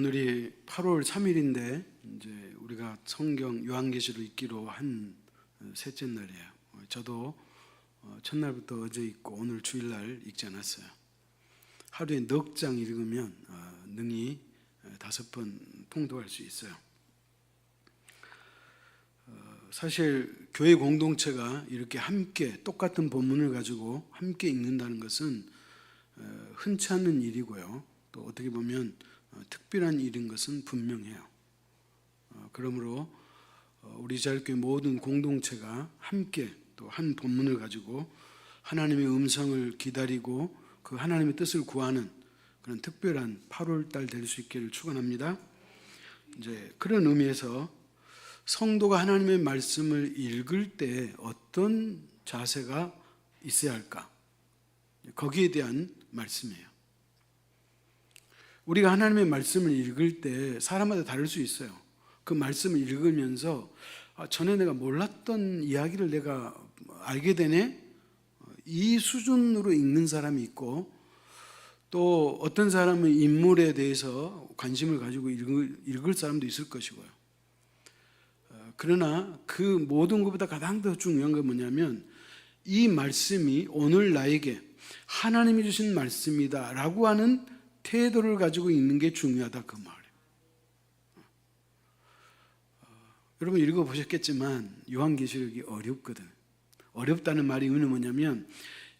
오늘이 8월 3일인데 이제 우리가 성경 요한계시록 읽기로 한 셋째 날이에요. 저도 첫날부터 어제 읽고 오늘 주일날 읽지 않았어요. 하루에 넉 장 읽으면 능히 5번 통독할 수 있어요. 사실 교회 공동체가 이렇게 함께 똑같은 본문을 가지고 함께 읽는다는 것은 흔치 않은 일이고요. 또 어떻게 보면 특별한 일인 것은 분명해요. 그러므로 우리 자유교회 모든 공동체가 함께 또 한 본문을 가지고 하나님의 음성을 기다리고 그 하나님의 뜻을 구하는 그런 특별한 8월 달 될 수 있기를 축원합니다. 이제 그런 의미에서 성도가 하나님의 말씀을 읽을 때 어떤 자세가 있어야 할까? 거기에 대한 말씀이에요. 우리가 하나님의 말씀을 읽을 때 사람마다 다를 수 있어요. 그 말씀을 읽으면서 전에 내가 몰랐던 이야기를 내가 알게 되네? 이 수준으로 읽는 사람이 있고, 또 어떤 사람은 인물에 대해서 관심을 가지고 읽을 사람도 있을 것이고요. 그러나 그 모든 것보다 가장 더 중요한 건 뭐냐면 이 말씀이 오늘 나에게 하나님이 주신 말씀이다 라고 하는 태도를 가지고 있는 게 중요하다, 그 말이에요. 여러분 읽어보셨겠지만 요한계시록이 어렵거든. 어렵다는 말이 의미는 뭐냐면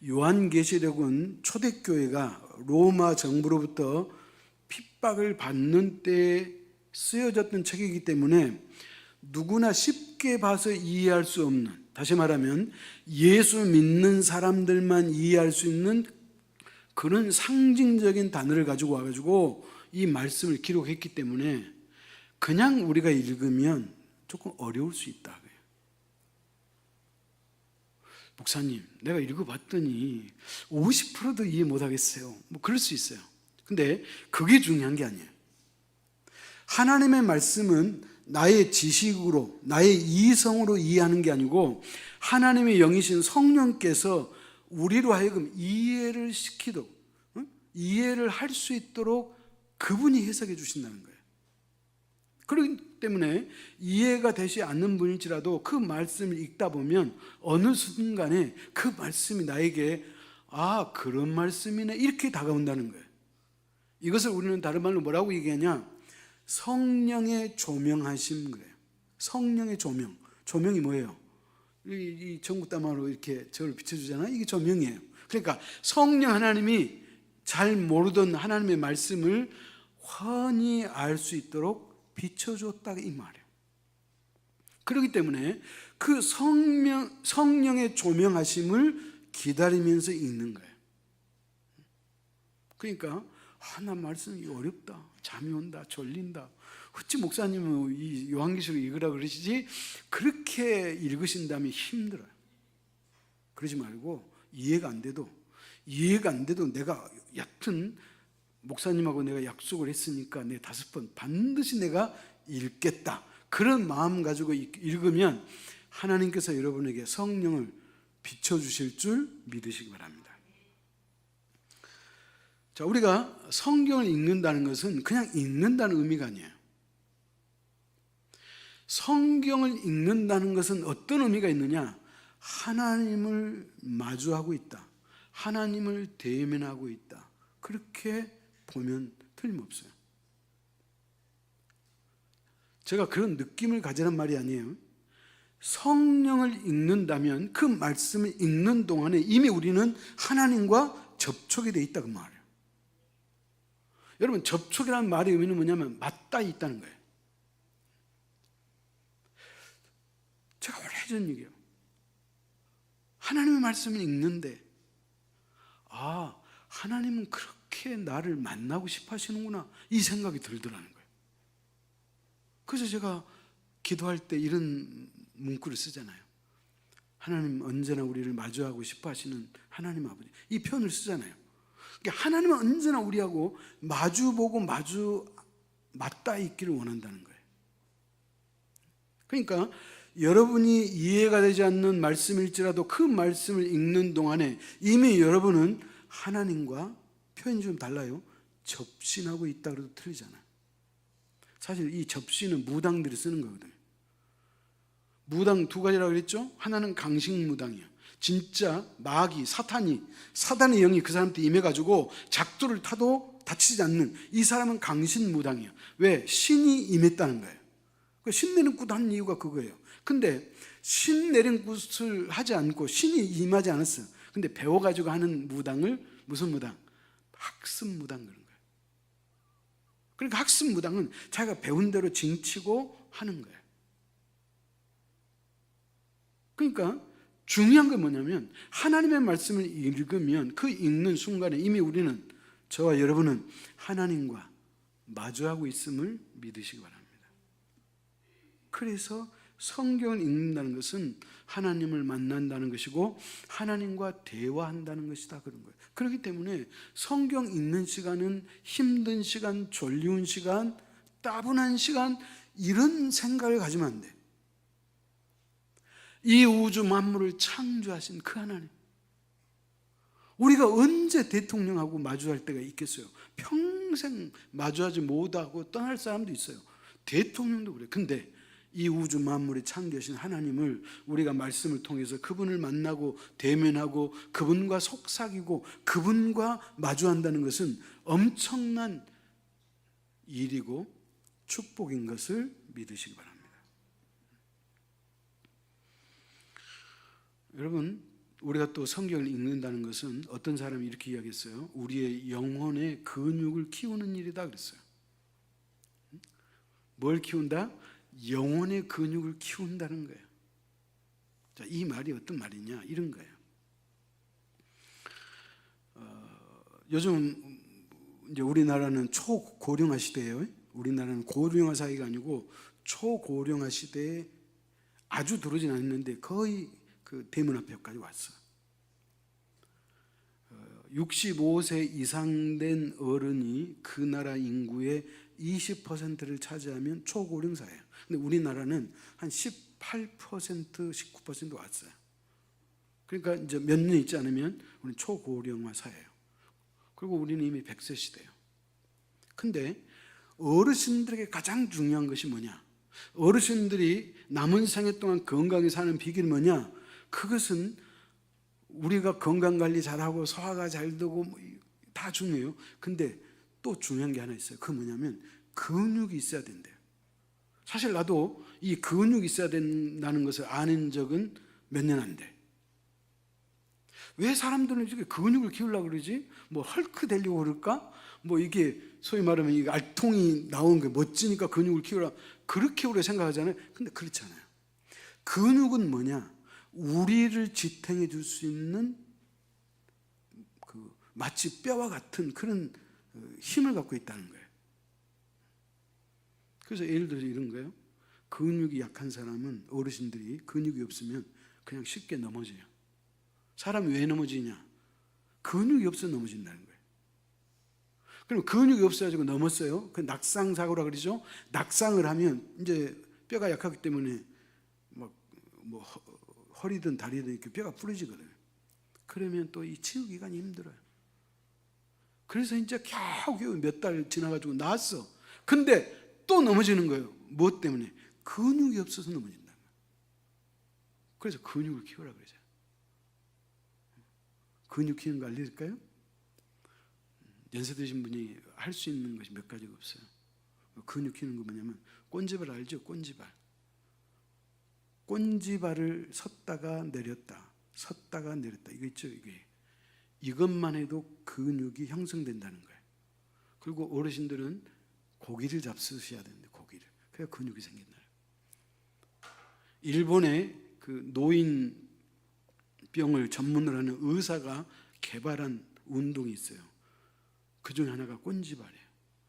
요한계시록은 초대교회가 로마 정부로부터 핍박을 받는 때에 쓰여졌던 책이기 때문에 누구나 쉽게 봐서 이해할 수 없는, 다시 말하면 예수 믿는 사람들만 이해할 수 있는 그런 상징적인 단어를 가지고 와가지고 이 말씀을 기록했기 때문에 그냥 우리가 읽으면 조금 어려울 수 있다. 목사님, 내가 읽어봤더니 50%도 이해 못하겠어요. 뭐 그럴 수 있어요. 근데 그게 중요한 게 아니에요. 하나님의 말씀은 나의 지식으로, 나의 이성으로 이해하는 게 아니고 하나님의 영이신 성령께서 우리로 하여금 이해를 시키도록, 이해를 할 수 있도록 그분이 해석해 주신다는 거예요. 그렇기 때문에 이해가 되지 않는 분일지라도 그 말씀을 읽다 보면 어느 순간에 그 말씀이 나에게 그런 말씀이네 이렇게 다가온다는 거예요. 이것을 우리는 다른 말로 뭐라고 얘기하냐? 성령의 조명하심 그래요. 성령의 조명. 조명이 뭐예요? 이 전구다마로 이렇게 저를 비춰주잖아요. 이게 조명이에요. 그러니까 성령 하나님이 잘 모르던 하나님의 말씀을 훤히 알 수 있도록 비춰줬다 이 말이에요. 그렇기 때문에 그 성령의 조명하심을 기다리면서 읽는 거예요. 그러니까 나 말씀이 어렵다, 잠이 온다, 졸린다, 어찌 목사님은 이 요한계시록 읽으라 그러시지? 그렇게 읽으신다면 힘들어요. 그러지 말고 이해가 안 돼도 내가 여튼 목사님하고 내가 약속을 했으니까 내 5번 반드시 내가 읽겠다, 그런 마음 가지고 읽으면 하나님께서 여러분에게 성령을 비춰주실 줄 믿으시기 바랍니다. 자, 우리가 성경을 읽는다는 것은 그냥 읽는다는 의미가 아니에요. 성경을 읽는다는 것은 어떤 의미가 있느냐? 하나님을 마주하고 있다, 하나님을 대면하고 있다, 그렇게 보면 틀림없어요. 제가 그런 느낌을 가지란 말이 아니에요. 성령을 읽는다면 그 말씀을 읽는 동안에 이미 우리는 하나님과 접촉이 되어 있다 그 말이에요. 여러분, 접촉이라는 말의 의미는 뭐냐면 맞닿아 있다는 거예요. 제가 오래전 얘기예요. 하나님의 말씀을 읽는데 하나님은 그렇게 나를 만나고 싶어 하시는구나, 이 생각이 들더라는 거예요. 그래서 제가 기도할 때 이런 문구를 쓰잖아요. 하나님 언제나 우리를 마주하고 싶어 하시는 하나님 아버지, 이 표현을 쓰잖아요. 그러니까 하나님은 언제나 우리하고 마주보고 맞닿아 있기를 원한다는 거예요. 그러니까 여러분이 이해가 되지 않는 말씀일지라도 그 말씀을 읽는 동안에 이미 여러분은 하나님과, 표현이 좀 달라요, 접신하고 있다 그래도 틀리잖아요. 사실 이 접시는 무당들이 쓰는 거거든요. 무당 두 가지라고 그랬죠? 하나는 강식무당이에요. 진짜 마귀, 사단의 영이 그 사람한테 임해가지고 작두를 타도 다치지 않는, 이 사람은 강신무당이에요. 왜? 신이 임했다는 거예요. 신 내린 굿 한 이유가 그거예요. 근데 신 내린 굿을 하지 않고 신이 임하지 않았어요. 근데 배워가지고 하는 무당을 무슨 무당? 학습무당 그런 거예요. 그러니까 학습무당은 자기가 배운 대로 징치고 하는 거예요. 그러니까 중요한 건 뭐냐면 하나님의 말씀을 읽으면 그 읽는 순간에 이미 우리는, 저와 여러분은 하나님과 마주하고 있음을 믿으시기 바랍니다. 그래서 성경을 읽는다는 것은 하나님을 만난다는 것이고 하나님과 대화한다는 것이다, 그런 거예요. 그렇기 때문에 성경 읽는 시간은 힘든 시간, 졸리운 시간, 따분한 시간, 이런 생각을 가지면 안 돼. 이 우주 만물을 창조하신 그 하나님, 우리가 언제 대통령하고 마주할 때가 있겠어요? 평생 마주하지 못하고 떠날 사람도 있어요. 대통령도 그래. 근데 이 우주 만물을 창조하신 하나님을 우리가 말씀을 통해서 그분을 만나고 대면하고 그분과 속삭이고 그분과 마주한다는 것은 엄청난 일이고 축복인 것을 믿으시기 바랍니다. 여러분, 우리가 또 성경을 읽는다는 것은 어떤 사람이 이렇게 이야기했어요. 우리의 영혼의 근육을 키우는 일이다 그랬어요. 뭘 키운다? 영혼의 근육을 키운다는 거예요. 자, 이 말이 어떤 말이냐, 이런 거예요. 요즘 이제 우리나라는 초고령화 시대예요. 우리나라는 고령화 사회가 아니고 초고령화 시대에 아주 들어오진 않았는데 거의 그 대문 앞에까지 왔어. 65세 이상 된 어른이 그 나라 인구의 20%를 차지하면 초고령 사회예요. 근데 우리나라는 한 18%, 19% 왔어요. 그러니까 이제 몇 년 있지 않으면 우리는 초고령화 사회예요. 그리고 우리는 이미 100세 시대예요. 근데 어르신들에게 가장 중요한 것이 뭐냐? 어르신들이 남은 생애 동안 건강히 사는 비결이 뭐냐? 그것은 우리가 건강관리 잘하고 소화가 잘 되고 다 중요해요. 근데 또 중요한 게 하나 있어요. 그게 뭐냐면 근육이 있어야 된대요. 사실 나도 이 근육이 있어야 된다는 것을 아는 적은 몇 년 안 돼. 왜 사람들은 이렇게 근육을 키우려고 그러지? 뭐 헐크 되려고 그럴까? 뭐 이게 소위 말하면 이 알통이 나오는 게 멋지니까 근육을 키우라, 그렇게 우리가 생각하잖아요. 근데 그렇잖아요. 근육은 뭐냐? 우리를 지탱해 줄 수 있는 그 마치 뼈와 같은 그런 힘을 갖고 있다는 거예요. 그래서 예를 들어서 이런 거예요. 근육이 약한 사람은, 어르신들이 근육이 없으면 그냥 쉽게 넘어져요. 사람이 왜 넘어지냐? 근육이 없어서 넘어진다는 거예요. 그럼 근육이 없어가지고 넘었어요. 그 낙상사고라 그러죠. 낙상을 하면 이제 뼈가 약하기 때문에 뭐 허리든 다리든 이렇게 뼈가 부러지거든요. 그러면 또 이 치유 기간이 힘들어요. 그래서 이제 겨우 몇 달 지나가지고 나았어. 근데 또 넘어지는 거예요. 무엇 때문에? 근육이 없어서 넘어진다는 거예요. 그래서 근육을 키우라 그러죠. 근육 키우는 거 알려줄까요? 연세 드신 분이 할 수 있는 것이 몇 가지가 없어요. 근육 키우는 거 뭐냐면 꼰지발 알죠? 꼰지발. 꼰지발을 섰다가 내렸다, 섰다가 내렸다, 이거 있죠? 이것만 해도 근육이 형성된다는 거예요. 그리고 어르신들은 고기를 잡수셔야 되는데, 고기를. 그래야 근육이 생긴다. 일본의 그 노인병을 전문으로 하는 의사가 개발한 운동이 있어요. 그 중에 하나가 꼰지발이에요.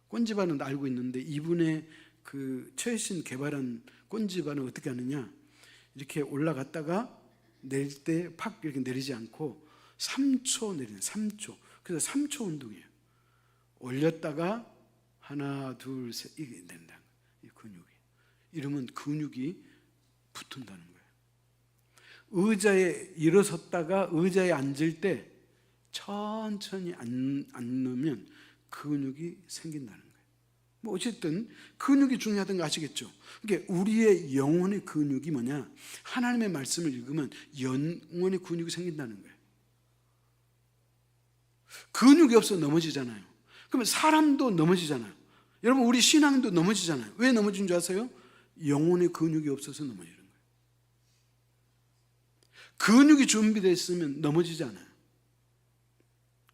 꼰지발은 알고 있는데 이분의 그 최신 개발한 꼰지발은 어떻게 하느냐? 이렇게 올라갔다가 내릴 때 팍 이렇게 내리지 않고 3초 내리는, 3초. 그래서 3초 운동이에요. 올렸다가 하나, 둘, 셋, 이게 된다는 거예요. 이 근육이. 이러면 근육이 붙은다는 거예요. 의자에 일어섰다가 의자에 앉을 때 천천히 앉으면 근육이 생긴다는 거예요. 뭐 어쨌든 근육이 중요하다는 거 아시겠죠? 그러니까 우리의 영혼의 근육이 뭐냐? 하나님의 말씀을 읽으면 영혼의 근육이 생긴다는 거예요. 근육이 없어 넘어지잖아요. 그러면 사람도 넘어지잖아요. 여러분 우리 신앙도 넘어지잖아요. 왜 넘어진 줄 아세요? 영혼의 근육이 없어서 넘어지는 거예요. 근육이 준비되어 있으면 넘어지지 않아요.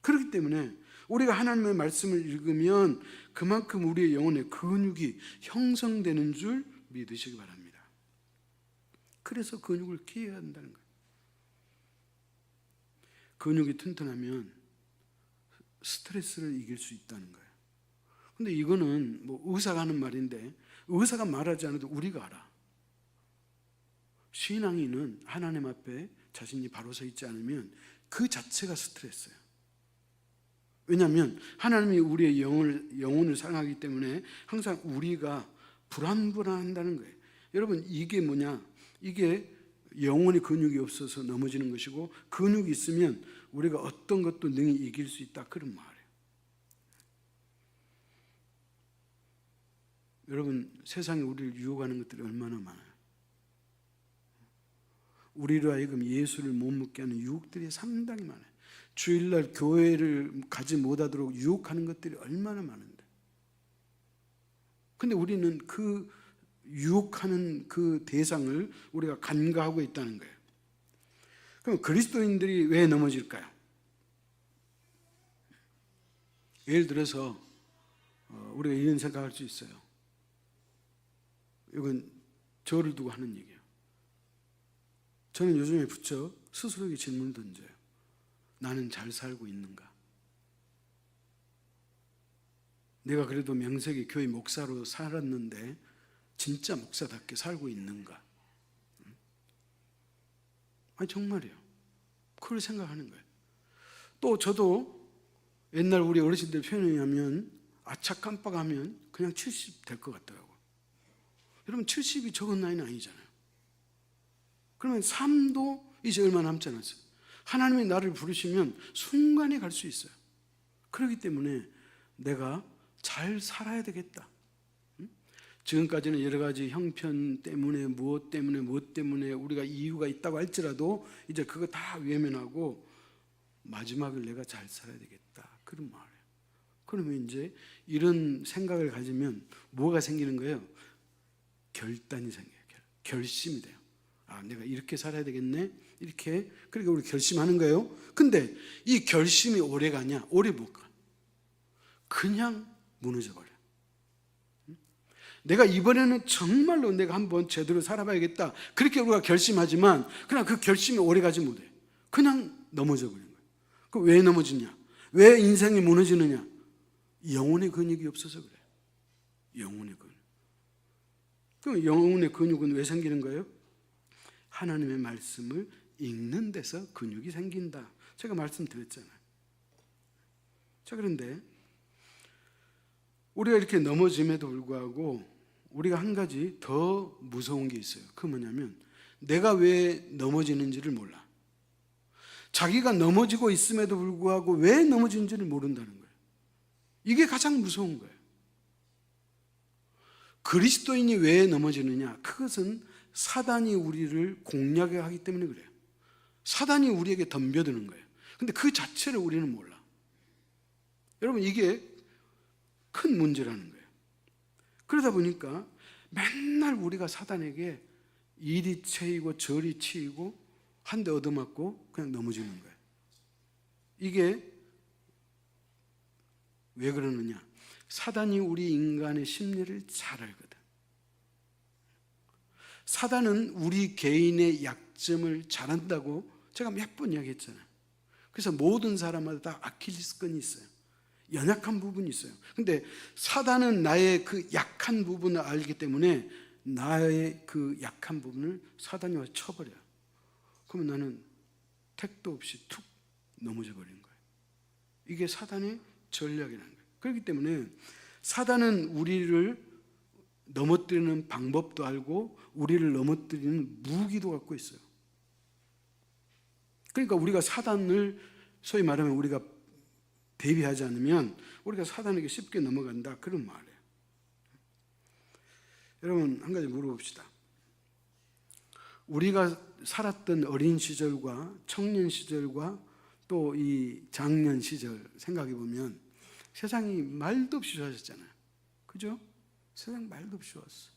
그렇기 때문에 우리가 하나님의 말씀을 읽으면 그만큼 우리의 영혼의 근육이 형성되는 줄 믿으시기 바랍니다. 그래서 근육을 키워야 한다는 거예요. 근육이 튼튼하면 스트레스를 이길 수 있다는 거예요. 근데 이거는 뭐 의사가 하는 말인데 의사가 말하지 않아도 우리가 알아. 신앙인은 하나님 앞에 자신이 바로 서 있지 않으면 그 자체가 스트레스예요. 왜냐하면 하나님이 우리의 영혼을 사랑하기 때문에 항상 우리가 불안한다는 거예요. 여러분 이게 뭐냐? 이게 영혼의 근육이 없어서 넘어지는 것이고 근육이 있으면 우리가 어떤 것도 능히 이길 수 있다 그런 말이에요. 여러분 세상에 우리를 유혹하는 것들이 얼마나 많아요. 우리로 하여금 예수를 못 먹게 하는 유혹들이 상당히 많아요. 주일날 교회를 가지 못하도록 유혹하는 것들이 얼마나 많은데. 근데 우리는 그 유혹하는 그 대상을 우리가 간과하고 있다는 거예요. 그럼 그리스도인들이 왜 넘어질까요? 예를 들어서 우리가 이런 생각할 수 있어요. 이건 저를 두고 하는 얘기예요. 저는 요즘에 부쩍 스스로에게 질문을 던져요. 나는 잘 살고 있는가? 내가 그래도 명색이 교회 목사로 살았는데 진짜 목사답게 살고 있는가? 아니 정말이에요. 그걸 생각하는 거예요. 또 저도 옛날 우리 어르신들 표현하면 아차 깜빡하면 그냥 70 될 것 같더라고요. 여러분 70이 적은 나이는 아니잖아요. 그러면 삶도 이제 얼마 남지 않았어요. 하나님이 나를 부르시면 순간에 갈 수 있어요. 그렇기 때문에 내가 잘 살아야 되겠다. 지금까지는 여러 가지 형편 때문에 무엇 때문에 우리가 이유가 있다고 할지라도 이제 그거 다 외면하고 마지막을 내가 잘 살아야 되겠다. 그런 말이에요. 그러면 이제 이런 생각을 가지면 뭐가 생기는 거예요? 결단이 생겨요. 결심이 돼요. 아, 내가 이렇게 살아야 되겠네. 이렇게. 그러니까 우리 결심하는 거예요. 근데 이 결심이 오래 가냐? 오래 못 가. 그냥 무너져 버려. 내가 이번에는 정말로 내가 한번 제대로 살아봐야겠다. 그렇게 우리가 결심하지만 그냥 그 결심이 오래 가지 못해. 그냥 넘어져 버리는 거예요. 그 왜 넘어지냐? 왜 인생이 무너지느냐? 영혼의 근육이 없어서 그래요. 영혼의 근육. 그럼 영혼의 근육은 왜 생기는 거예요? 하나님의 말씀을 읽는 데서 근육이 생긴다. 제가 말씀드렸잖아요. 자, 그런데 우리가 이렇게 넘어짐에도 불구하고 우리가 한 가지 더 무서운 게 있어요. 그게 뭐냐면 내가 왜 넘어지는지를 몰라. 자기가 넘어지고 있음에도 불구하고 왜 넘어지는지를 모른다는 거예요. 이게 가장 무서운 거예요. 그리스도인이 왜 넘어지느냐? 그것은 사단이 우리를 공략하기 때문에 그래요. 사단이 우리에게 덤벼드는 거예요. 근데 그 자체를 우리는 몰라. 여러분 이게 큰 문제라는 거예요. 그러다 보니까 맨날 우리가 사단에게 이리 채이고 저리 치이고 한 대 얻어맞고 그냥 넘어지는 거예요. 이게 왜 그러느냐? 사단이 우리 인간의 심리를 잘 알거든. 사단은 우리 개인의 약점을 잘 안다고 제가 몇 번 이야기했잖아요. 그래서 모든 사람마다 다 아킬레스건이 있어요. 연약한 부분이 있어요. 근데 사단은 나의 그 약한 부분을 알기 때문에 나의 그 약한 부분을 사단이 와서 쳐버려요. 그러면 나는 택도 없이 툭 넘어져 버리는 거예요. 이게 사단의 전략이라는 거예요. 그렇기 때문에 사단은 우리를 넘어뜨리는 방법도 알고 우리를 넘어뜨리는 무기도 갖고 있어요. 그러니까 우리가 사단을 소위 말하면 우리가 대비하지 않으면 우리가 사단에게 쉽게 넘어간다 그런 말이에요. 여러분 한 가지 물어봅시다. 우리가 살았던 어린 시절과 청년 시절과 또 이 장년 시절 생각해 보면 세상이 말도 없이 좋아졌잖아요. 그죠? 세상 말도 없이 좋았어.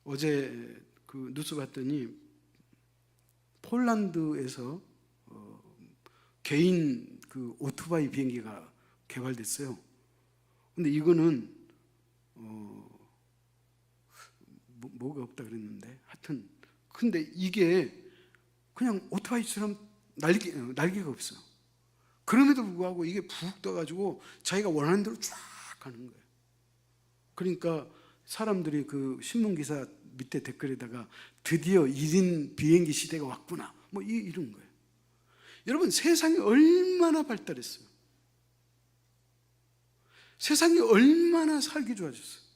어제 그 뉴스 봤더니 폴란드에서 개인 그 오토바이 비행기가 개발됐어요. 근데 이거는 뭐가 없다 그랬는데 하여튼 근데 이게 그냥 오토바이처럼 날개가 없어요. 그럼에도 불구하고 이게 푹 떠가지고 자기가 원하는 대로 쫙 가는 거예요. 그러니까 사람들이 그 신문기사 밑에 댓글에다가 드디어 1인 비행기 시대가 왔구나 뭐 이런 거예요. 여러분 세상이 얼마나 발달했어요. 세상이 얼마나 살기 좋아졌어요.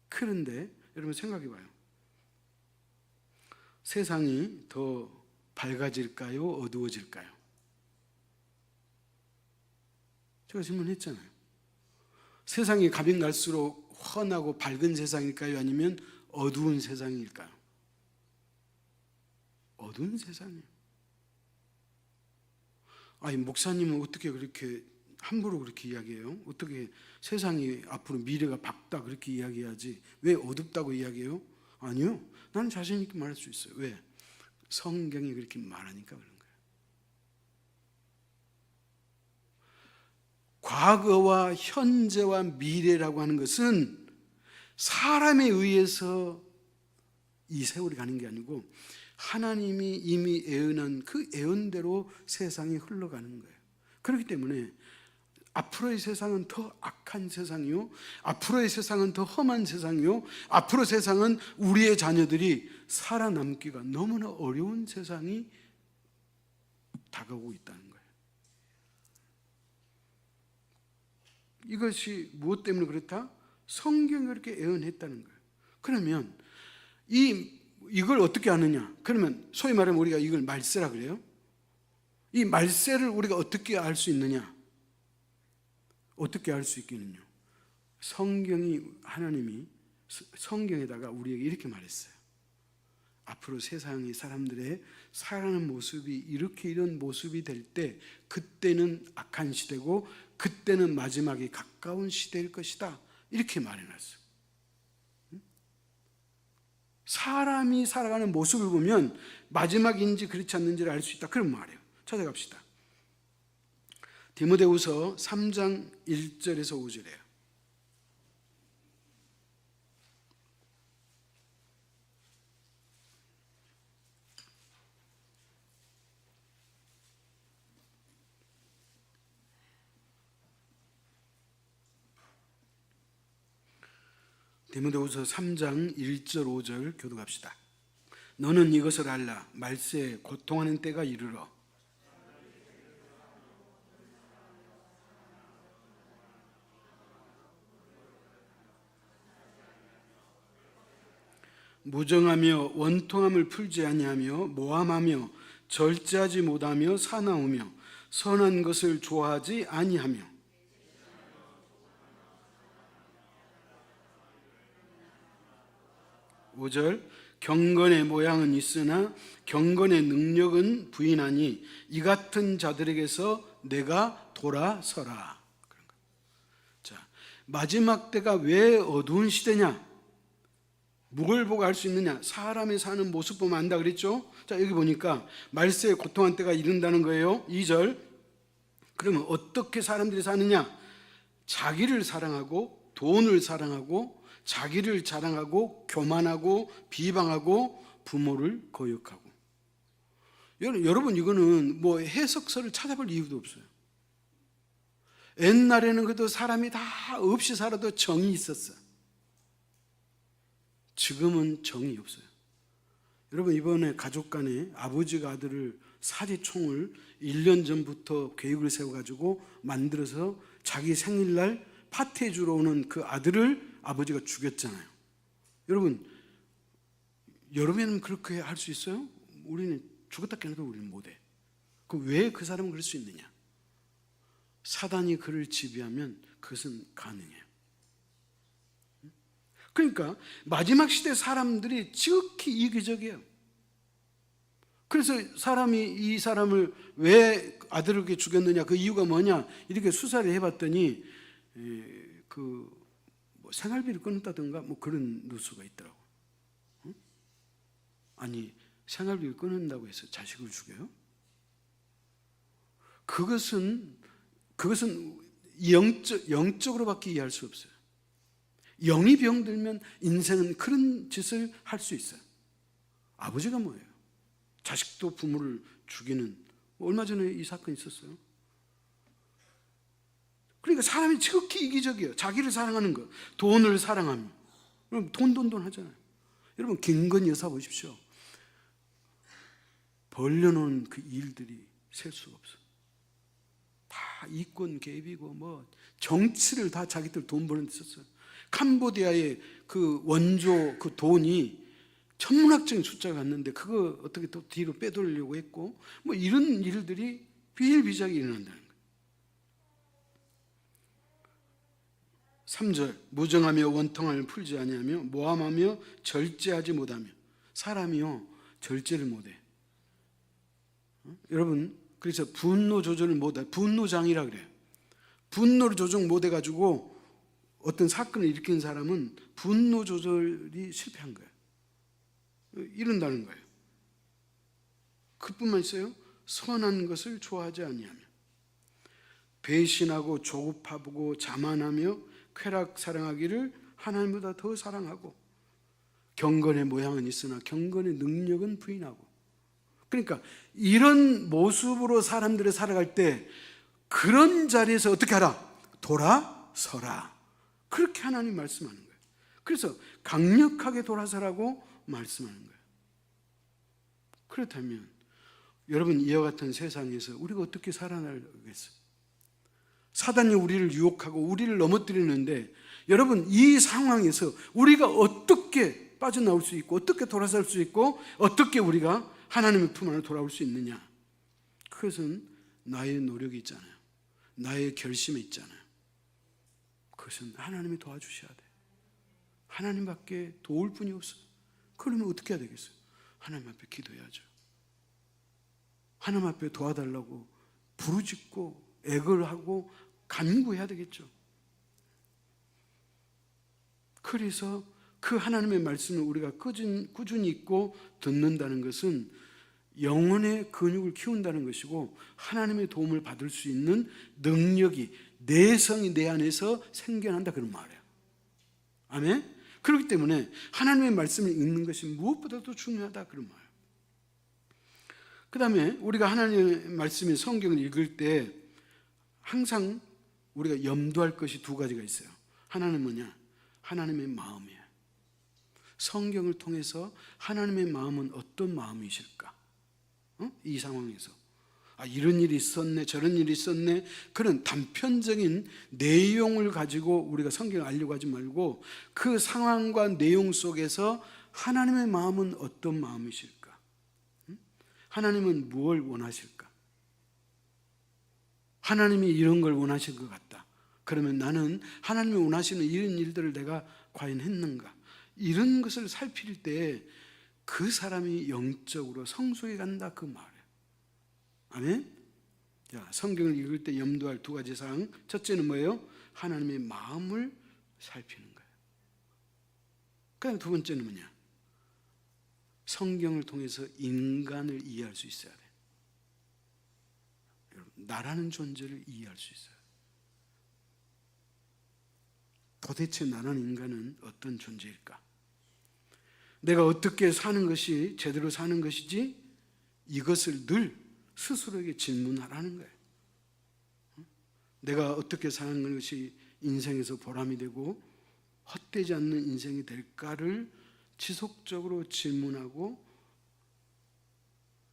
그런데 여러분 생각해 봐요. 세상이 더 밝아질까요? 어두워질까요? 제가 질문했잖아요. 세상이 가면 갈수록 환하고 밝은 세상일까요? 아니면 어두운 세상일까요? 어두운 세상이에요. 아니 목사님은 어떻게 그렇게 함부로 그렇게 이야기해요? 어떻게 세상이 앞으로 미래가 밝다 그렇게 이야기하지 왜 어둡다고 이야기해요? 아니요. 나는 자신 있게 말할 수 있어요. 왜? 성경이 그렇게 말하니까 그런 거예요. 과거와 현재와 미래라고 하는 것은 사람에 의해서 이 세월이 가는 게 아니고 하나님이 이미 예언한 그 예언대로 세상이 흘러가는 거예요. 그렇기 때문에 앞으로의 세상은 더 악한 세상이요, 앞으로의 세상은 더 험한 세상이요, 앞으로 세상은 우리의 자녀들이 살아남기가 너무나 어려운 세상이 다가오고 있다는 거예요. 이것이 무엇 때문에 그렇다? 성경이 그렇게 예언했다는 거예요. 그러면 이걸 어떻게 아느냐? 그러면 소위 말하면 우리가 이걸 말세라 그래요. 이 말세를 우리가 어떻게 알 수 있느냐? 어떻게 알 수 있겠느냐? 하나님이 성경에다가 우리에게 이렇게 말했어요. 앞으로 세상의 사람들의 살아가는 모습이 이런 모습이 될 때 그때는 악한 시대고 그때는 마지막에 가까운 시대일 것이다. 이렇게 말해놨어요. 사람이 살아가는 모습을 보면 마지막인지 그렇지 않는지를 알 수 있다. 그런 말이에요. 찾아갑시다. 디모데후서 3장 1절에서 5절이에요. 디모데후서 3장 1절 5절 교독합시다. 너는 이것을 알라. 말세에 고통하는 때가 이르러 무정하며 원통함을 풀지 아니하며 모함하며 절제하지 못하며 사나우며 선한 것을 좋아하지 아니하며 5절 경건의 모양은 있으나 경건의 능력은 부인하니 이 같은 자들에게서 내가 돌아서라. 자, 마지막 때가 왜 어두운 시대냐? 뭘 보고 알 수 있느냐? 사람이 사는 모습 보면 안다 그랬죠? 자, 여기 보니까 말세에 고통한 때가 이른다는 거예요. 2절. 그러면 어떻게 사람들이 사느냐? 자기를 사랑하고 돈을 사랑하고 자기를 자랑하고 교만하고 비방하고 부모를 거역하고. 여러분 이거는 뭐 해석서를 찾아볼 이유도 없어요. 옛날에는 그래도 사람이 다 없이 살아도 정이 있었어. 지금은 정이 없어요. 여러분 이번에 가족 간에 아버지가 아들을 사지총을 1년 전부터 계획을 세워가지고 만들어서 자기 생일날 파티해 주러 오는 그 아들을 아버지가 죽였잖아요. 여러분은 그렇게 할 수 있어요? 우리는 죽었다 깨어나도 우리는 못해. 왜 그 사람은 그럴 수 있느냐? 사단이 그를 지배하면 그것은 가능해요. 그러니까 마지막 시대 사람들이 지극히 이기적이에요. 그래서 이 사람을 왜 아들에게 죽였느냐, 그 이유가 뭐냐 이렇게 수사를 해봤더니 뭐 생활비를 끊었다든가 뭐 그런 누수가 있더라고. 응? 아니, 생활비를 끊는다고 해서 자식을 죽여요? 그것은 영적으로밖에 이해할 수 없어요. 영이 병들면 인생은 그런 짓을 할 수 있어요. 아버지가 뭐예요? 자식도 부모를 죽이는, 얼마 전에 이 사건이 있었어요. 그러니까 사람이 지극히 이기적이에요. 자기를 사랑하는 것, 돈을 사랑하며. 그럼 돈 하잖아요. 여러분, 김건희 여사 보십시오. 벌려놓은 그 일들이 셀 수가 없어요. 다 이권 개입이고 뭐 정치를 다 자기들 돈 버는 데 썼어요. 캄보디아의 그 원조 그 돈이 천문학적인 숫자가 갔는데 그거 어떻게 또 뒤로 빼돌리려고 했고 뭐 이런 일들이 비일비재하게 일어난다는 거예요. 3절 무정하며 원통함을 풀지 아니하며 모함하며 절제하지 못하며. 사람이요 절제를 못해. 여러분, 그래서 분노 조절을 못해. 분노장이라 그래요. 분노를 조절 못해가지고 어떤 사건을 일으킨 사람은 분노 조절이 실패한 거예요. 이런다는 거예요. 그뿐만 있어요. 선한 것을 좋아하지 아니하며 배신하고 조급하고 자만하며 쾌락 사랑하기를 하나님보다 더 사랑하고 경건의 모양은 있으나 경건의 능력은 부인하고. 그러니까 이런 모습으로 사람들이 살아갈 때 그런 자리에서 어떻게 하라? 돌아서라. 그렇게 하나님 말씀하는 거예요. 그래서 강력하게 돌아서라고 말씀하는 거예요. 그렇다면 여러분, 이와 같은 세상에서 우리가 어떻게 살아나겠어요? 사단이 우리를 유혹하고 우리를 넘어뜨리는데 여러분, 이 상황에서 우리가 어떻게 빠져나올 수 있고 어떻게 돌아설 수 있고 어떻게 우리가 하나님의 품 안으로 돌아올 수 있느냐? 그것은 나의 노력이 있잖아요. 나의 결심이 있잖아요. 그것은 하나님이 도와주셔야 돼. 하나님밖에 도울 분이 없어요. 그러면 어떻게 해야 되겠어요? 하나님 앞에 기도해야죠. 하나님 앞에 도와달라고 부르짖고 애걸 하고 간구해야 되겠죠. 그래서 그 하나님의 말씀을 우리가 꾸준히 읽고 듣는다는 것은 영혼의 근육을 키운다는 것이고 하나님의 도움을 받을 수 있는 능력이, 내성이 내 안에서 생겨난다, 그런 말이에요. 아멘? 그렇기 때문에 하나님의 말씀을 읽는 것이 무엇보다도 중요하다, 그런 말이에요. 그 다음에 우리가 하나님의 말씀의 성경을 읽을 때 항상 우리가 염두할 것이 두 가지가 있어요. 하나는 뭐냐? 하나님의 마음이에요. 성경을 통해서 하나님의 마음은 어떤 마음이실까? 이 상황에서 이런 일이 있었네, 저런 일이 있었네, 그런 단편적인 내용을 가지고 우리가 성경을 알려고 하지 말고 그 상황과 내용 속에서 하나님의 마음은 어떤 마음이실까? 하나님은 무엇을 원하실까? 하나님이 이런 걸 원하실 것 같다. 그러면 나는 하나님이 원하시는 이런 일들을 내가 과연 했는가? 이런 것을 살필 때 그 사람이 영적으로 성숙해 간다, 그 말이에요. 아멘? 자, 성경을 읽을 때 염두할 두 가지 사항. 첫째는 뭐예요? 하나님의 마음을 살피는 거예요. 그다음 두 번째는 뭐냐? 성경을 통해서 인간을 이해할 수 있어야 돼요. 여러분, 나라는 존재를 이해할 수 있어요. 도대체 나라는 인간은 어떤 존재일까? 내가 어떻게 사는 것이 제대로 사는 것이지? 이것을 늘 스스로에게 질문하라는 거예요. 내가 어떻게 사는 것이 인생에서 보람이 되고 헛되지 않는 인생이 될까를 지속적으로 질문하고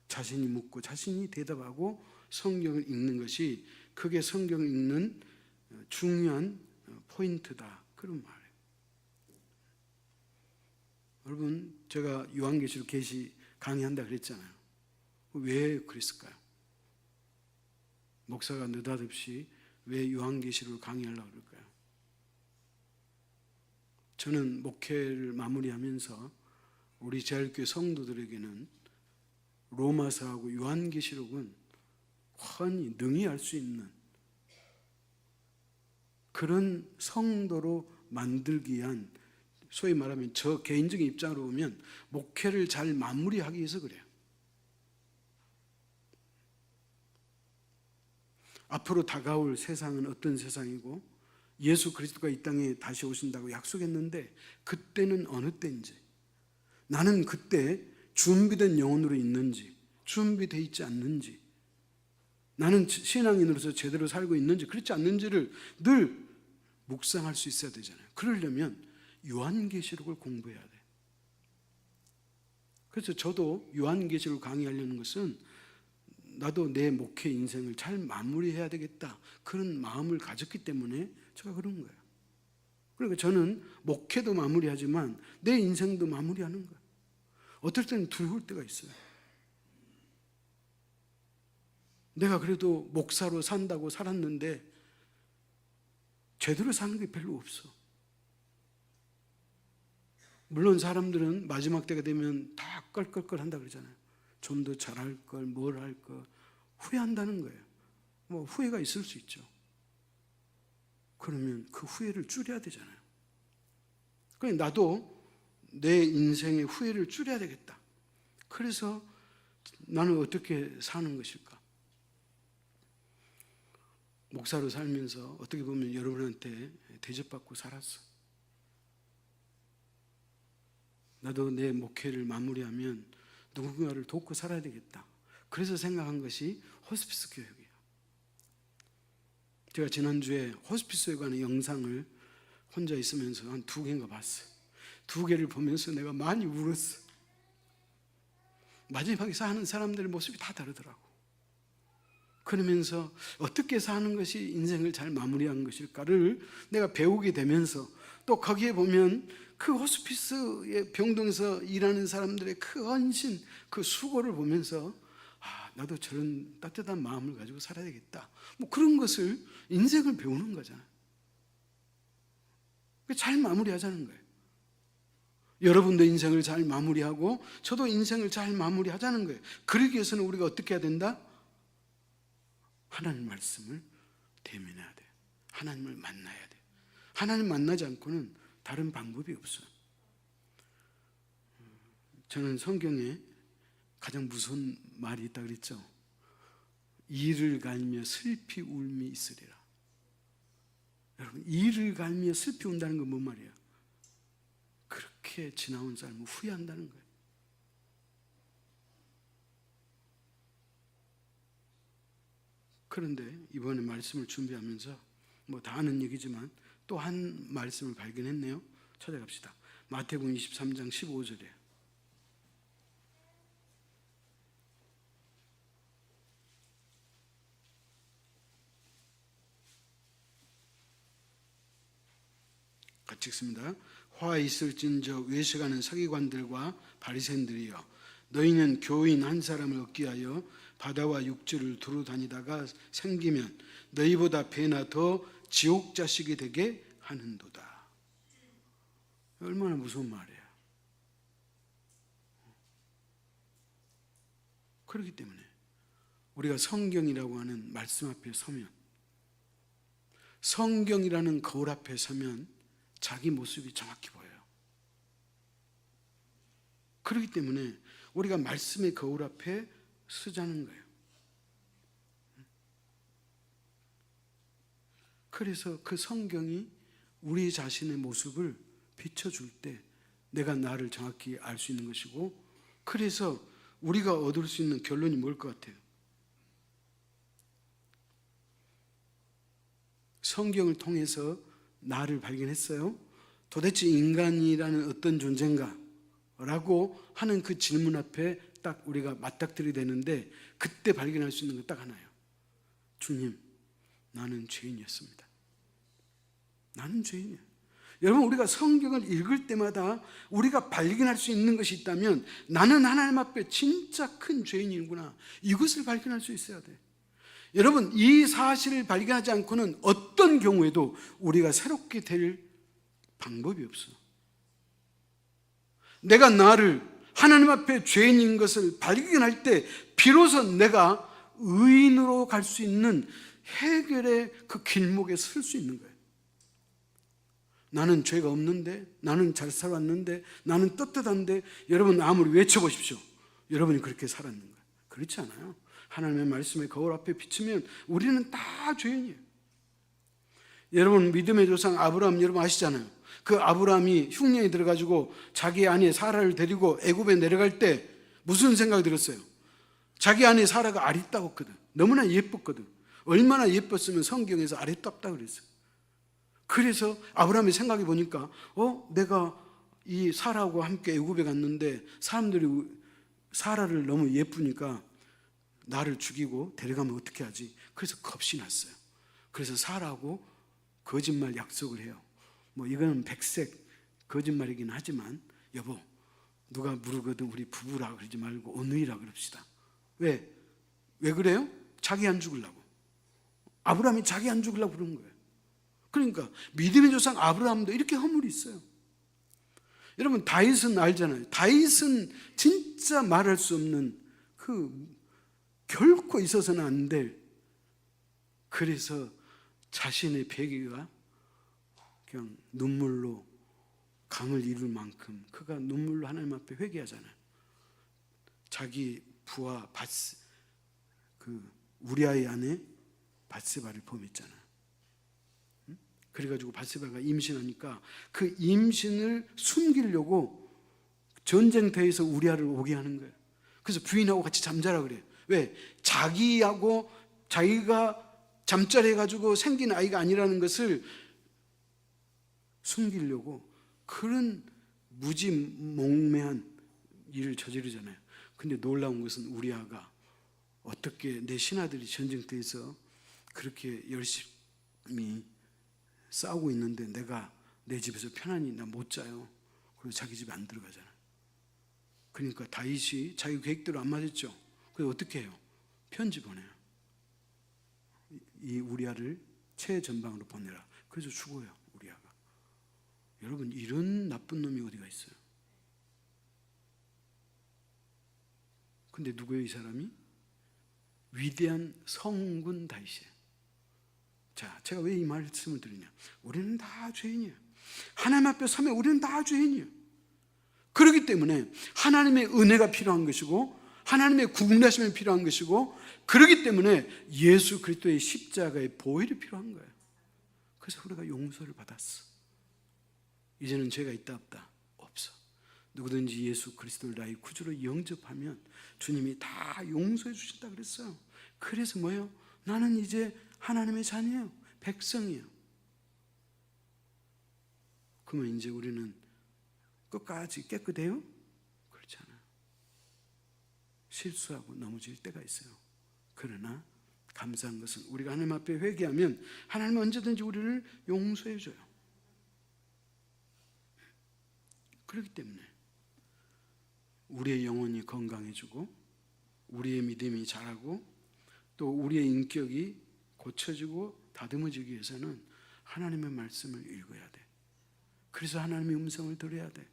자신이 묻고 자신이 대답하고 성경을 읽는 것이, 그게 성경을 읽는 중요한 포인트다, 그런 말이에요. 여러분, 제가 요한계시록 계시 강의한다 그랬잖아요. 왜 그랬을까요? 목사가 느닷없이 왜 요한계시록을 강의하려고 그럴까요? 저는 목회를 마무리하면서 우리 제일교회 성도들에게는 로마서하고 요한계시록은 훤히 능히 알 수 있는 그런 성도로 만들기 위한, 소위 말하면 저 개인적인 입장으로 보면 목회를 잘 마무리하기 위해서 그래요. 앞으로 다가올 세상은 어떤 세상이고 예수 그리스도가 이 땅에 다시 오신다고 약속했는데 그때는 어느 때인지, 나는 그때 준비된 영혼으로 있는지 준비되어 있지 않는지, 나는 신앙인으로서 제대로 살고 있는지 그렇지 않는지를 늘 묵상할 수 있어야 되잖아요. 그러려면 요한계시록을 공부해야 돼. 그래서 저도 요한계시록을 강의하려는 것은 나도 내 목회 인생을 잘 마무리해야 되겠다, 그런 마음을 가졌기 때문에 제가 그런 거예요. 그러니까 저는 목회도 마무리하지만 내 인생도 마무리하는 거예요. 어떨 때는 두려울 때가 있어요. 내가 그래도 목사로 산다고 살았는데 제대로 사는 게 별로 없어. 물론 사람들은 마지막 때가 되면 다 껄껄껄 한다 그러잖아요. 좀 더 잘할 걸, 뭘 할 걸 후회한다는 거예요. 뭐 후회가 있을 수 있죠. 그러면 그 후회를 줄여야 되잖아요. 그러니까 나도 내 인생의 후회를 줄여야 되겠다. 그래서 나는 어떻게 사는 것일까? 목사로 살면서 어떻게 보면 여러분한테 대접받고 살았어. 나도 내 목회를 마무리하면 누군가를 돕고 살아야 되겠다. 그래서 생각한 것이 호스피스 교육이에요. 제가 지난주에 호스피스에 관한 영상을 혼자 있으면서 한 2개인가 봤어요. 2개를 보면서 내가 많이 울었어. 마지막에 사는 사람들의 모습이 다 다르더라고. 그러면서 어떻게 사는 것이 인생을 잘 마무리하는 것일까를 내가 배우게 되면서, 또 거기에 보면 그 호스피스의 병동에서 일하는 사람들의 그 헌신, 그 수고를 보면서 나도 저런 따뜻한 마음을 가지고 살아야 되겠다. 뭐 그런 것을, 인생을 배우는 거잖아요. 잘 마무리하자는 거예요. 여러분도 인생을 잘 마무리하고 저도 인생을 잘 마무리하자는 거예요. 그러기 위해서는 우리가 어떻게 해야 된다? 하나님 말씀을 대면해야 돼요. 하나님을 만나야 돼요. 하나님 만나지 않고는 다른 방법이 없어요. 저는 성경에 가장 무서운 말이 있다 그랬죠. 이를 갈며 슬피 울미 있으리라. 여러분, 이를 갈며 슬피 운다는 건 뭔 말이에요? 그렇게 지나온 삶을 후회한다는 거예요. 그런데 이번에 말씀을 준비하면서 뭐 다 아는 얘기지만 또 한 말씀을 발견했네요. 찾아갑시다. 마태복음 23장 15절에 같이 읽습니다. 화 있을진저 외식하는 서기관들과 바리새인들이여, 너희는 교인 한 사람을 얻기 위하여 바다와 육지를 두루 다니다가 생기면 너희보다 배나 더 지옥 자식이 되게 하는도다. 얼마나 무서운 말이에요. 그렇기 때문에 우리가 성경이라고 하는 말씀 앞에 서면, 성경이라는 거울 앞에 서면 자기 모습이 정확히 보여요. 그렇기 때문에 우리가 말씀의 거울 앞에 서자는 거예요. 그래서 그 성경이 우리 자신의 모습을 비춰줄 때 내가 나를 정확히 알 수 있는 것이고, 그래서 우리가 얻을 수 있는 결론이 뭘 것 같아요? 성경을 통해서 나를 발견했어요. 도대체 인간이라는 어떤 존재인가? 라고 하는 그 질문 앞에 딱 우리가 맞닥뜨리게 되는데, 그때 발견할 수 있는 건 딱 하나예요. 주님, 나는 죄인이었습니다. 나는 죄인이에요. 여러분, 우리가 성경을 읽을 때마다 우리가 발견할 수 있는 것이 있다면 나는 하나님 앞에 진짜 큰 죄인이구나, 이것을 발견할 수 있어야 돼. 여러분, 이 사실을 발견하지 않고는 어떤 경우에도 우리가 새롭게 될 방법이 없어. 내가 나를 하나님 앞에 죄인인 것을 발견할 때 비로소 내가 의인으로 갈 수 있는 해결의 그 길목에 설 수 있는 거예요. 나는 죄가 없는데, 나는 잘 살았는데, 나는 떳떳한데, 여러분 아무리 외쳐보십시오. 여러분이 그렇게 살았는 거예요. 그렇지 않아요. 하나님의 말씀의 거울 앞에 비추면 우리는 다 죄인이에요. 여러분 믿음의 조상 아브라함 여러분 아시잖아요. 그 아브라함이 흉년이 들어가지고 자기 아내 사라를 데리고 애굽에 내려갈 때 무슨 생각이 들었어요? 자기 아내 사라가 아리따웠거든. 너무나 예뻤거든. 얼마나 예뻤으면 성경에서 아리따웠다 그랬어요. 그래서 아브라함이 생각해 보니까 내가 이 사라하고 함께 애굽에 갔는데 사람들이 사라를 너무 예쁘니까 나를 죽이고 데려가면 어떻게 하지? 그래서 겁이 났어요. 그래서 사라하고 거짓말 약속을 해요. 뭐 이거는 백색 거짓말이긴 하지만 여보 누가 물으거든 우리 부부라 그러지 말고 언의라 그럽시다. 왜 그래요? 자기 안 죽으려고. 아브라함이 자기 안 죽으려고 그런 거예요. 그러니까 믿음의 조상 아브라함도 이렇게 허물이 있어요. 여러분 다윗은 알잖아요. 다윗은 진짜 말할 수 없는 결코 있어서는 안 될, 그래서 자신의 배기가 그냥 눈물로 강을 이룰 만큼 그가 눈물로 하나님 앞에 회개하잖아요. 자기 부하 우리아의 아내 밧세바를 범했잖아요. 그래가지고 밧세바가 임신하니까 그 임신을 숨기려고 전쟁터에서 우리아를 오게 하는 거예요. 그래서 부인하고 같이 잠자라 그래요. 왜? 자기가 잠자리해가지고 생긴 아이가 아니라는 것을 숨기려고 그런 무지몽매한 일을 저지르잖아요. 근데 놀라운 것은 우리아가 어떻게 내 신하들이 전쟁터에서 그렇게 열심히 싸우고 있는데 내가 내 집에서 편안히 나 못 자요. 그리고 자기 집에 안 들어가잖아요. 그러니까 다윗이 자기 계획대로 안 맞았죠. 그래서 어떻게 해요? 편지 보내요. 이 우리아를 최전방으로 보내라. 그래서 죽어요, 우리아가. 여러분 이런 나쁜 놈이 어디가 있어요? 근데 누구예요, 이 사람이? 위대한 성군 다윗이에요. 자, 제가 왜 이 말씀을 드리냐? 우리는 다 죄인이에요. 하나님 앞에 서면 우리는 다 죄인이에요. 그렇기 때문에 하나님의 은혜가 필요한 것이고 하나님의 구원하심이 필요한 것이고 그렇기 때문에 예수 그리스도의 십자가의 보혈이 필요한 거예요. 그래서 우리가 용서를 받았어. 이제는 죄가 있다 없다? 없어. 누구든지 예수 그리스도를 나의 구주로 영접하면 주님이 다 용서해 주신다 그랬어요. 그래서 뭐예요? 나는 이제 하나님의 자녀예요. 백성이에요. 그러면 이제 우리는 끝까지 깨끗해요? 그렇지 않아요. 실수하고 넘어질 때가 있어요. 그러나 감사한 것은 우리가 하나님 앞에 회개하면 하나님은 언제든지 우리를 용서해 줘요. 그렇기 때문에 우리의 영혼이 건강해지고 우리의 믿음이 자라고 또 우리의 인격이 고쳐지고 다듬어지기 위해서는 하나님의 말씀을 읽어야 돼. 그래서 하나님의 음성을 들어야 돼.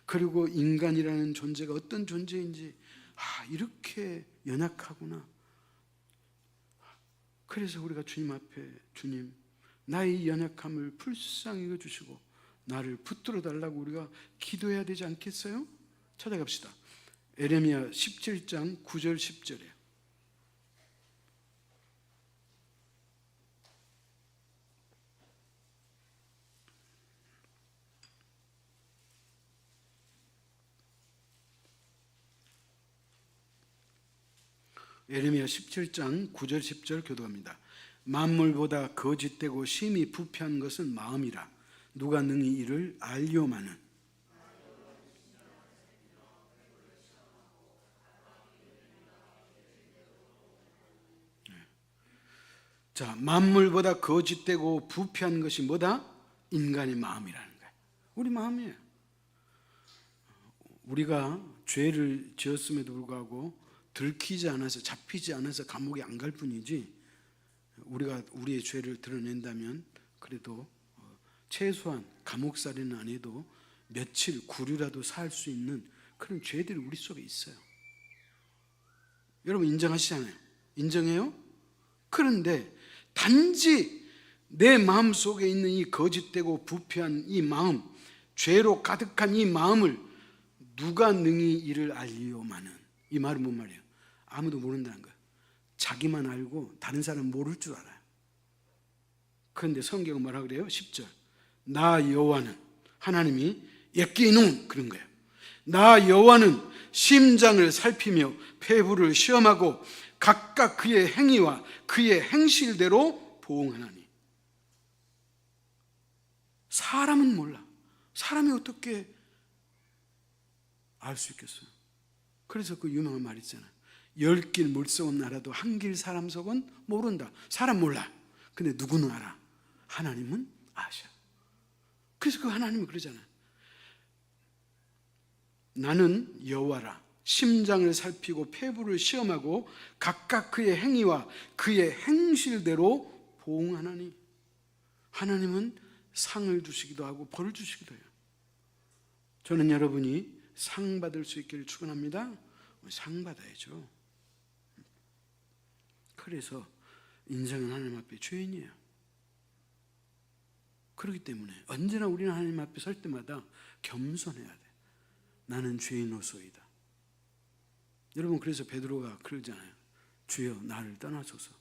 그리고 인간이라는 존재가 어떤 존재인지 이렇게 연약하구나. 그래서 우리가 주님 앞에 주님 나의 연약함을 불쌍히 여겨주시고 나를 붙들어 달라고 우리가 기도해야 되지 않겠어요? 찾아갑시다. 에레미야 17장 9절 10절이에요. 에레미야 17장 9절 10절 교도합니다. 만물보다 거짓되고 심히 부패한 것은 마음이라 누가 능히 이를 알리오마는. 자, 만물보다 거짓되고 부패한 것이 뭐다? 인간의 마음이라는 거예요. 우리 마음이에요. 우리가 죄를 지었음에도 불구하고 들키지 않아서 잡히지 않아서 감옥에 안 갈 뿐이지 우리가 우리의 죄를 드러낸다면 그래도 최소한 감옥살이는 안 해도 며칠 구류라도 살 수 있는 그런 죄들이 우리 속에 있어요. 여러분 인정하시잖아요. 인정해요? 그런데 단지 내 마음 속에 있는 이 거짓되고 부패한 이 마음, 죄로 가득한 이 마음을 누가 능히 이를 알리오마는, 이 말은 뭔 말이에요? 아무도 모른다는 거예요. 자기만 알고 다른 사람 모를 줄 알아요. 그런데 성경은 뭐라 그래요? 10절, 나 여호와는, 하나님이 예끼는 그런 거예요. 나 여호와는 심장을 살피며 폐부를 시험하고 각각 그의 행위와 그의 행실대로 보응하나니. 사람은 몰라. 사람이 어떻게 알 수 있겠어요? 그래서 그 유명한 말 있잖아요. 10길 물속은 알아도 한 길 사람 속은 모른다. 사람 몰라. 근데 누구는 알아? 하나님은 아셔. 그래서 그 하나님은 그러잖아요. 나는 여호와라. 심장을 살피고 폐부를 시험하고 각각 그의 행위와 그의 행실대로 보응하나니. 하나님은 상을 주시기도 하고 벌을 주시기도 해요. 저는 여러분이 상 받을 수 있기를 축원합니다. 상 받아야죠. 그래서 인생은 하나님 앞에 죄인이에요. 그렇기 때문에 언제나 우리는 하나님 앞에 설 때마다 겸손해야 돼. 나는 죄인으로소이다. 여러분, 그래서 베드로가 그러잖아요. 주여 나를 떠나소서.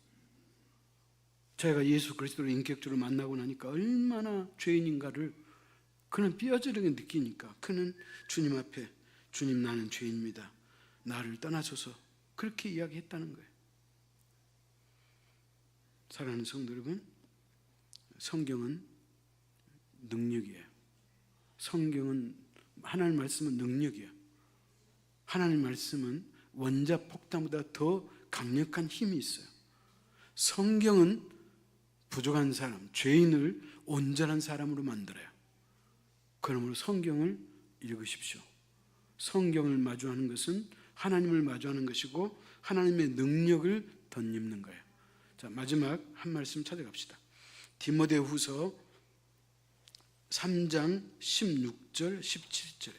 제가 예수 그리스도를 인격적으로 만나고 나니까 얼마나 죄인인가를 그는 뼈저리게 느끼니까 그는 주님 앞에, 주님 나는 죄인입니다. 나를 떠나소서. 그렇게 이야기했다는 거예요. 사랑하는 성도 여러분, 성경은 능력이에요. 성경은, 하나님 말씀은 능력이에요. 하나님 말씀은 원자 폭탄보다 더 강력한 힘이 있어요. 성경은 부족한 사람, 죄인을 온전한 사람으로 만들어요. 그러므로 성경을 읽으십시오. 성경을 마주하는 것은 하나님을 마주하는 것이고 하나님의 능력을 덧입는 거예요. 자, 마지막 한 말씀 찾아갑시다. 디모데후서 3장 16절 17절에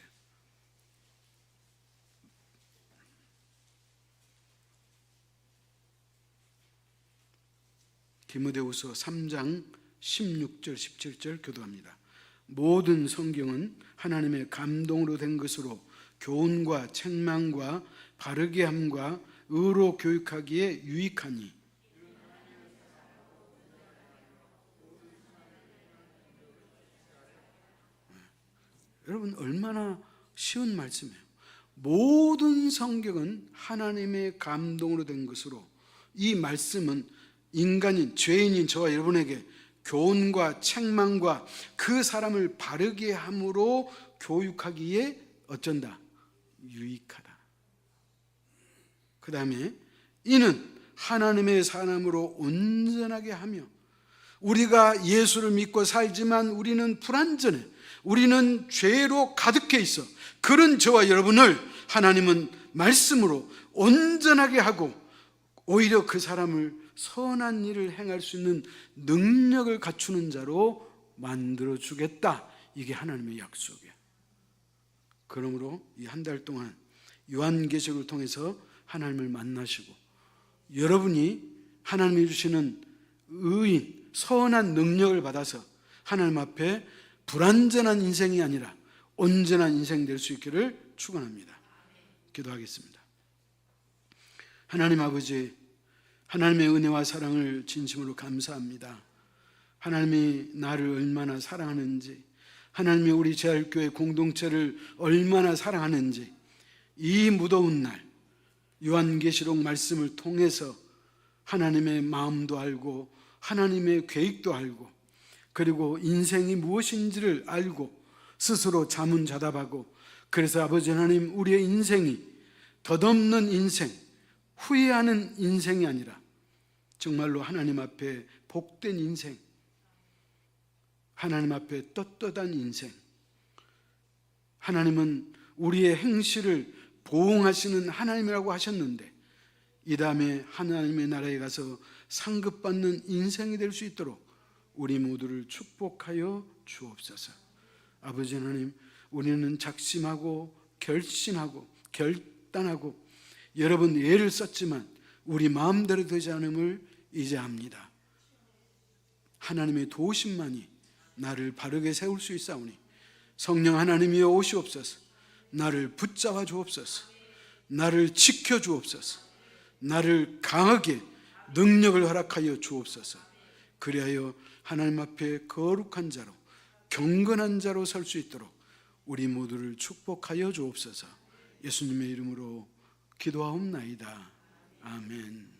디모데후서 3장 16절 17절 교도합니다. 모든 성경은 하나님의 감동으로 된 것으로 교훈과 책망과 바르게 함과 의로 교육하기에 유익하니. 여러분, 얼마나 쉬운 말씀이에요. 모든 성경은 하나님의 감동으로 된 것으로, 이 말씀은 인간인, 죄인인 저와 여러분에게 교훈과 책망과 그 사람을 바르게 함으로 교육하기에 어쩐다? 유익하다. 그 다음에 이는 하나님의 사람으로 온전하게 하며, 우리가 예수를 믿고 살지만 우리는 불완전해. 우리는 죄로 가득해 있어. 그런 저와 여러분을 하나님은 말씀으로 온전하게 하고 오히려 그 사람을 선한 일을 행할 수 있는 능력을 갖추는 자로 만들어주겠다. 이게 하나님의 약속이에요. 그러므로 이 한 달 동안 요한계시록을 통해서 하나님을 만나시고, 여러분이 하나님이 주시는 의인, 선한 능력을 받아서 하나님 앞에 불완전한 인생이 아니라 온전한 인생 될 수 있기를 축원합니다. 기도하겠습니다. 하나님 아버지, 하나님의 은혜와 사랑을 진심으로 감사합니다. 하나님이 나를 얼마나 사랑하는지, 하나님이 우리 재활교회 공동체를 얼마나 사랑하는지, 이 무더운 날 요한계시록 말씀을 통해서 하나님의 마음도 알고 하나님의 계획도 알고, 그리고 인생이 무엇인지를 알고 스스로 자문자답하고, 그래서 아버지 하나님, 우리의 인생이 덧없는 인생, 후회하는 인생이 아니라 정말로 하나님 앞에 복된 인생, 하나님 앞에 떳떳한 인생, 하나님은 우리의 행실을 보응하시는 하나님이라고 하셨는데, 이 다음에 하나님의 나라에 가서 상급받는 인생이 될 수 있도록 우리 모두를 축복하여 주옵소서. 아버지 하나님, 우리는 작심하고 결단하고 여러 번 예를 썼지만 우리 마음대로 되지 않음을 이제 압니다. 하나님의 도우심만이 나를 바르게 세울 수 있사오니 성령 하나님이여 오시옵소서. 나를 붙잡아 주옵소서. 나를 지켜 주옵소서. 나를 강하게 능력을 허락하여 주옵소서. 그리하여 하나님 앞에 거룩한 자로 경건한 자로 설 수 있도록 우리 모두를 축복하여 주옵소서. 예수님의 이름으로 기도하옵나이다. 아멘.